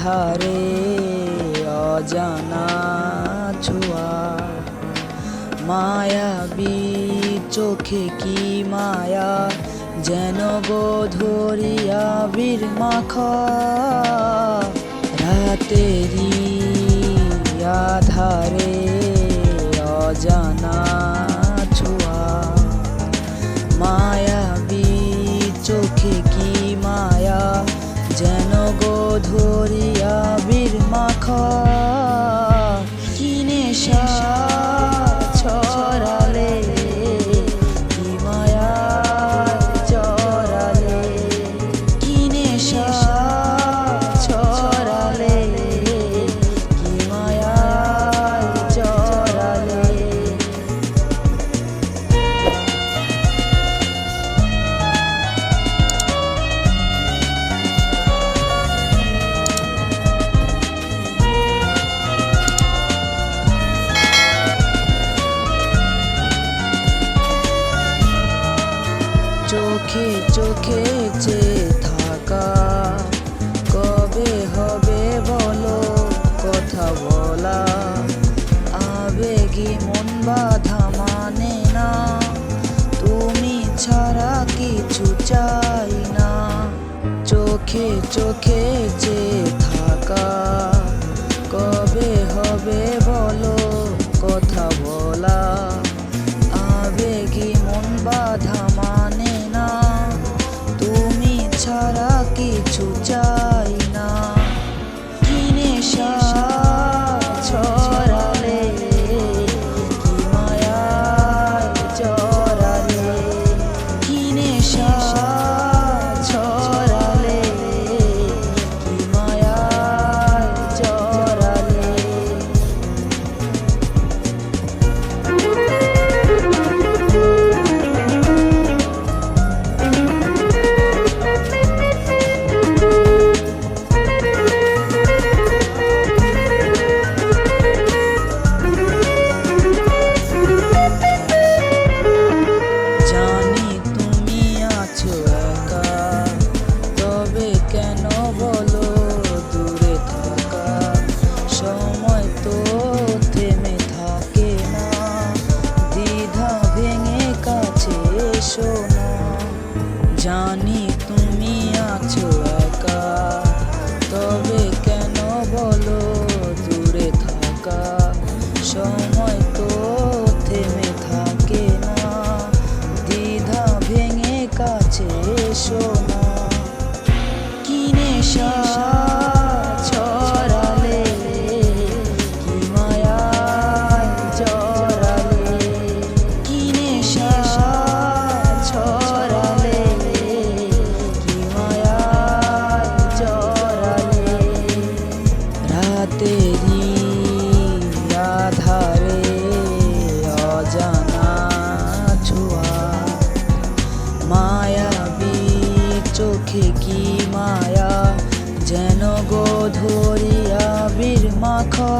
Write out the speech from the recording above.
আধারে অজানা ছোঁয়া, মায়াবী চোখে কি মায়া, যেন গোধূলিয়া বীর মাখা। রাতেরই আধারে অজানা ছোঁয়া, মায়াবী চোখে কি মায়া, যেন গোধূলিয়া বীর মাখা। কি নেশা ছড়ালে, কি মায়া জড়ালে, কি নেশা ছড়ালে, কি মায়া জড়ালে। চোখে চোখে চেয়ে থাকা, কবে হবে বলো কথা বলা। আবেগী মন বাধা মানে না, তুমি ছাড়া কিছু চাই না। চোখে চোখে চেয়ে থাকা, কবে হবে বলো কথা বলা। আবেগী মন বাধা মানে না, তুমি ছাড়া কিছু চাই না। কি নেশা ছড়ালে, কি মায়া জড়ালে, কি নেশা ছড়ালে, কি মায়া জড়ালে। জানি তুমি আছো একা, তবে কেন বলো দূরে থাকা। সময় তো থেমে থাকে না, দ্বিধা ভেঙে কাছে এসো না। জানি তুমি আছো একা, তবে কেন বলো দূরে থাকা। সময় তো থেমে থাকে না, দ্বিধা ভেঙে কাছে এসো না। কি নেশা ছড়ালে, কি মায়া জড়ালে, কি নেশা ছড়ালে, কি মায়া জড়ালে। রাতেরই আধারে অজানা ছোঁয়া, মায়াবী চোখে কি মায়া, যেন গোধূলিয়া বীর মাখা।